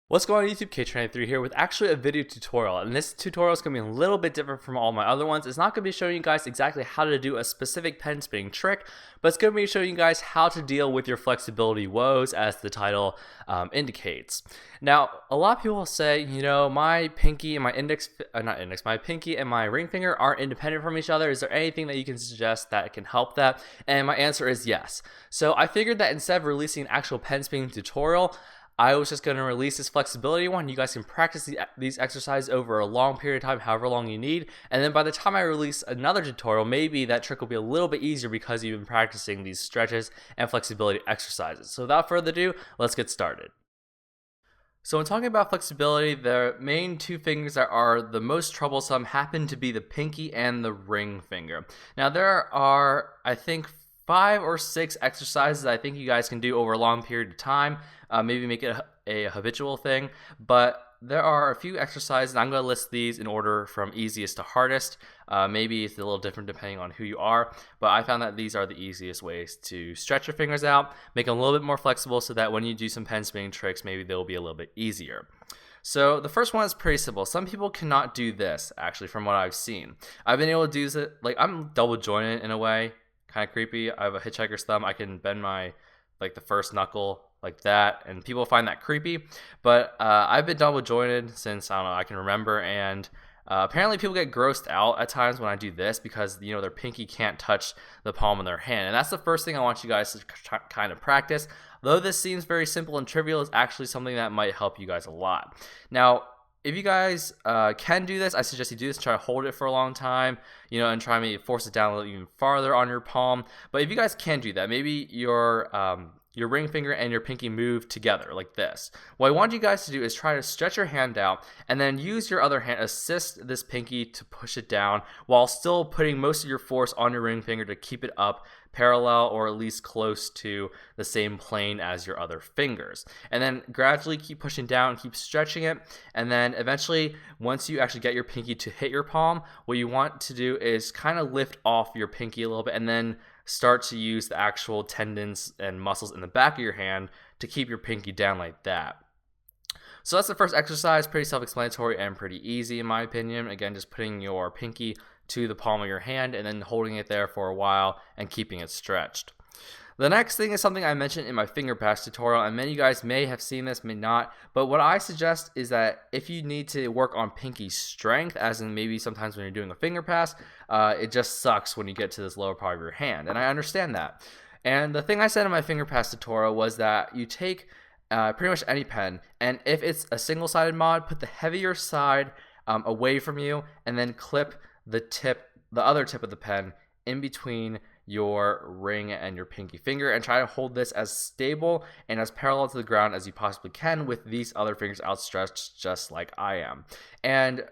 What's going on YouTube? K23 here with actually a video tutorial, and this tutorial is going to be a little bit different from all my other ones. It's not going to be showing you guys exactly how to do a specific pen spinning trick, but it's going to be showing you guys how to deal with your flexibility woes, as the title indicates. Now, a lot of people say, my pinky and my my pinky and my ring finger aren't independent from each other. Is there anything that you can suggest that can help that? And my answer is yes. So I figured that instead of releasing an actual pen spinning tutorial, I was just going to release this flexibility one. You guys can practice these exercises over a long period of time, however long you need. And then by the time I release another tutorial, maybe that trick will be a little bit easier because you've been practicing these stretches and flexibility exercises. So without further ado, let's get started. So when talking about flexibility, the main two fingers that are the most troublesome happen to be the pinky and the ring finger. Now there are, I think, 5 or 6 exercises I think you guys can do over a long period of time. Maybe make it a habitual thing. But there are a few exercises, and I'm going to list these in order from easiest to hardest. Maybe it's a little different depending on who you are, but I found that these are the easiest ways to stretch your fingers out, make them a little bit more flexible so that when you do some pen spinning tricks, maybe they'll be a little bit easier. So the first one is pretty simple. Some people cannot do this, actually, from what I've seen. I've been able to do it, like I'm double jointed in a way. Kind of creepy. I have a hitchhiker's thumb. I can bend my, the first knuckle like that, and people find that creepy. But I've been double jointed since, I don't know, I can remember, and apparently people get grossed out at times when I do this because, their pinky can't touch the palm of their hand. And that's the first thing I want you guys to kind of practice. Though this seems very simple and trivial, it's actually something that might help you guys a lot. Now, if you guys can do this, I suggest you do this. Try to hold it for a long time, and try to force it down a little even farther on your palm. But if you guys can do that, maybe your ring finger and your pinky move together like this. What I want you guys to do is try to stretch your hand out and then use your other hand, assist this pinky to push it down while still putting most of your force on your ring finger to keep it up parallel or at least close to the same plane as your other fingers. And then gradually keep pushing down and keep stretching it. And then eventually, once you actually get your pinky to hit your palm, what you want to do is kind of lift off your pinky a little bit and then start to use the actual tendons and muscles in the back of your hand to keep your pinky down like that. So that's the first exercise, pretty self-explanatory and pretty easy in my opinion. Again, just putting your pinky to the palm of your hand and then holding it there for a while and keeping it stretched. The next thing is something I mentioned in my finger pass tutorial, and many of you guys may have seen this, may not, but what I suggest is that if you need to work on pinky strength, as in maybe sometimes when you're doing a finger pass, it just sucks when you get to this lower part of your hand, and I understand that. And the thing I said in my finger pass tutorial was that you take pretty much any pen, and if it's a single-sided mod, put the heavier side away from you, and then clip the other tip of the pen in between your ring and your pinky finger, and try to hold this as stable and as parallel to the ground as you possibly can with these other fingers outstretched just like I am. And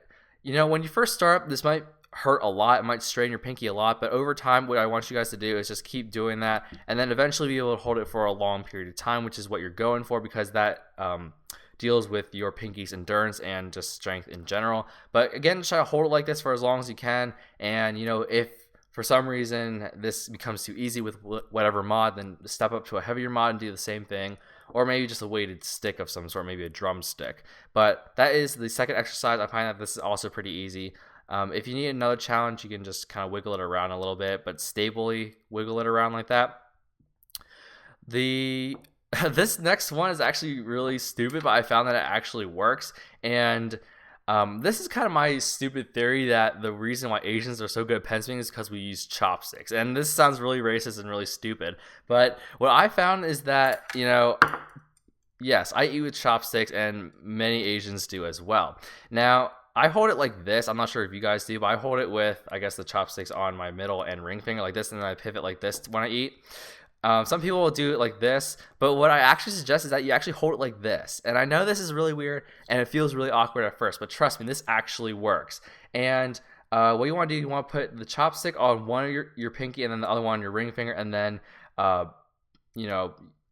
when you first start, this might hurt a lot, it might strain your pinky a lot, but over time what I want you guys to do is just keep doing that and then eventually be able to hold it for a long period of time, which is what you're going for, because that deals with your pinky's endurance and just strength in general. But again, try to hold it like this for as long as you can, and if for some reason this becomes too easy with whatever mod, then step up to a heavier mod and do the same thing, or maybe just a weighted stick of some sort, maybe a drumstick. But that is the second exercise. I find that this is also pretty easy. If you need another challenge, you can just kind of wiggle it around a little bit, but stably wiggle it around like that. This next one is actually really stupid, but I found that it actually works. And this is kind of my stupid theory that the reason why Asians are so good at pen spinning is because we use chopsticks. And this sounds really racist and really stupid, but what I found is that, yes, I eat with chopsticks, and many Asians do as well. Now, I hold it like this. I'm not sure if you guys do, but I hold it with, I guess, the chopsticks on my middle and ring finger like this, and then I pivot like this when I eat. Some people will do it like this, but what I actually suggest is that you actually hold it like this. And I know this is really weird and it feels really awkward at first, but trust me, this actually works. And what you want to do, you want to put the chopstick on one of your pinky and then the other one on your ring finger, and then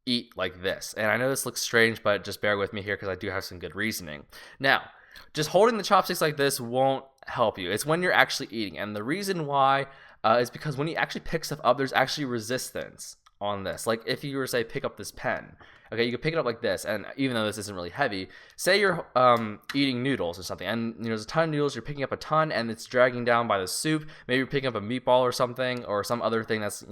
eat like this. And I know this looks strange, but just bear with me here because I do have some good reasoning. Now, just holding the chopsticks like this won't help you. It's when you're actually eating, and the reason why is because when you actually pick stuff up, there's actually resistance on this. Like if you were to say pick up this pen, okay, you could pick it up like this, and even though this isn't really heavy, say you're eating noodles or something, and there's a ton of noodles, you're picking up a ton, and it's dragging down by the soup. Maybe you're picking up a meatball or something, or some other thing that's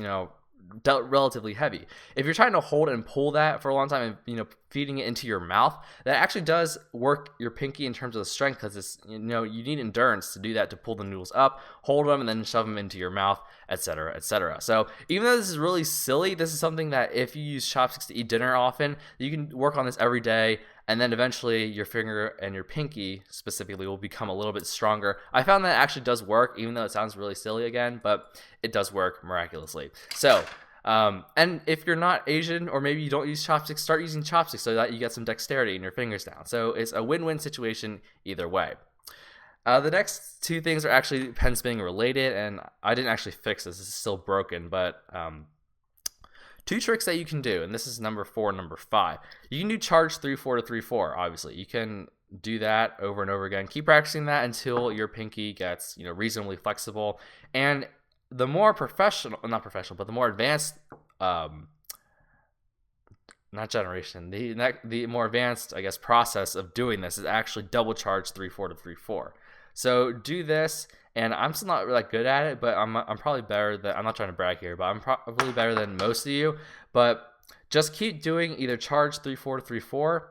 relatively heavy. If you're trying to hold and pull that for a long time and feeding it into your mouth, that actually does work your pinky in terms of the strength, because it's you need endurance to do that, to pull the noodles up, hold them, and then shove them into your mouth, etc., etc. So even though this is really silly, this is something that if you use chopsticks to eat dinner often, you can work on this every day, and then eventually your finger and your pinky specifically will become a little bit stronger. I found that it actually does work, even though it sounds really silly again, but it does work miraculously. So and if you're not Asian, or maybe you don't use chopsticks, start using chopsticks so that you get some dexterity in your fingers down. So it's a win-win situation either way. The next two things are actually pen spinning related, and I didn't actually fix this. This is still broken, but two tricks that you can do, and this is number 4 and number 5. You can do charge 3-4 to 3-4. Obviously, you can do that over and over again. Keep practicing that until your pinky gets reasonably flexible. And the more not professional, but the more advanced, not generation, the more advanced, I guess, process of doing this is actually double charge 3-4 to 3-4. So do this, and I'm still not really good at it, but I'm probably better than, I'm not trying to brag here, but I'm probably better than most of you. But just keep doing either charge 3-4 to 3-4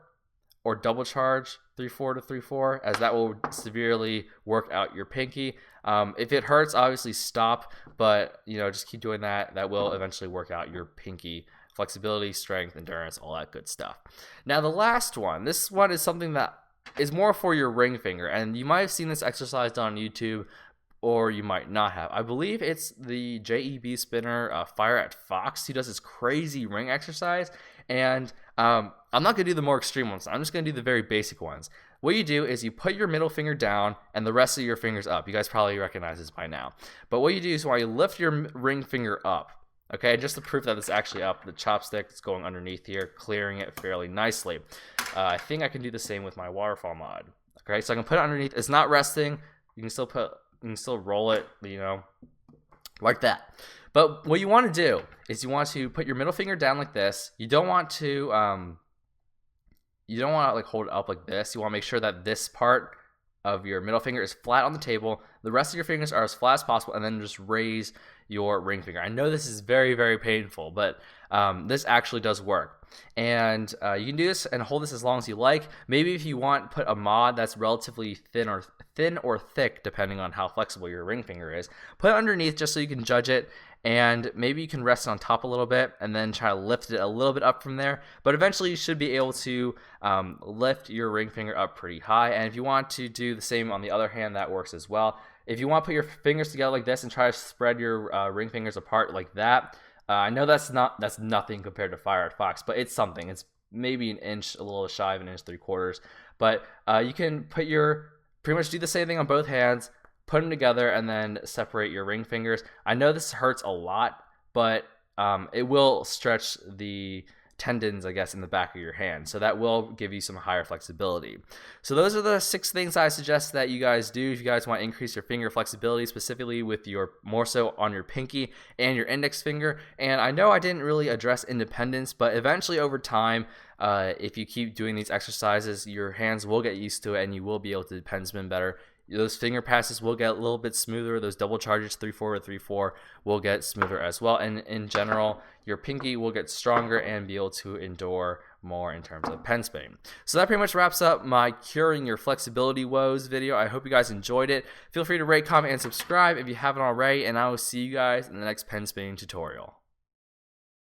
or double charge 3-4 to 3-4, as that will severely work out your pinky. If it hurts, obviously stop, but just keep doing that. That will eventually work out your pinky flexibility, strength, endurance, all that good stuff. Now the last one, this one is something that is more for your ring finger, and you might have seen this exercise done on YouTube, or you might not have. I believe it's the JEB spinner, Fire at Fox. He does this crazy ring exercise, and I'm not going to do the more extreme ones. I'm just going to do the very basic ones. What you do is you put your middle finger down and the rest of your fingers up. You guys probably recognize this by now. But what you do is while you lift your ring finger up, okay, just to prove that it's actually up, the chopstick is going underneath here, clearing it fairly nicely. I think I can do the same with my waterfall mod. Okay, so I can put it underneath. It's not resting. You can still roll it, like that. But what you want to do is you want to put your middle finger down like this. You don't want to like hold it up like this. You want to make sure that this part of your middle finger is flat on the table. The rest of your fingers are as flat as possible, and then just raise your ring finger. I know this is very, very painful, but this actually does work. And you can do this and hold this as long as you like. Maybe if you want, put a mod that's relatively thin or thick, depending on how flexible your ring finger is. Put it underneath just so you can judge it, and maybe you can rest it on top a little bit and then try to lift it a little bit up from there. But eventually you should be able to lift your ring finger up pretty high. And if you want to do the same on the other hand, that works as well. If you want to put your fingers together like this and try to spread your ring fingers apart like that, I know that's nothing compared to Fire at Fox, but it's something. It's maybe an inch, a little shy of an inch 3/4. But you can pretty much do the same thing on both hands, put them together, and then separate your ring fingers. I know this hurts a lot, but it will stretch the tendons, I guess, in the back of your hand. So that will give you some higher flexibility. So those are the 6 things I suggest that you guys do if you guys want to increase your finger flexibility, specifically with more so on your pinky and your index finger. And I know I didn't really address independence, but eventually over time, if you keep doing these exercises, your hands will get used to it and you will be able to pen spin better. Those finger passes will get a little bit smoother. Those double charges 3-4 or 3-4 will get smoother as well. And in general, your pinky will get stronger and be able to endure more in terms of pen spinning. So that pretty much wraps up my Curing Your Flexibility Woes video. I hope you guys enjoyed it. Feel free to rate, comment, and subscribe if you haven't already. And I will see you guys in the next pen spinning tutorial.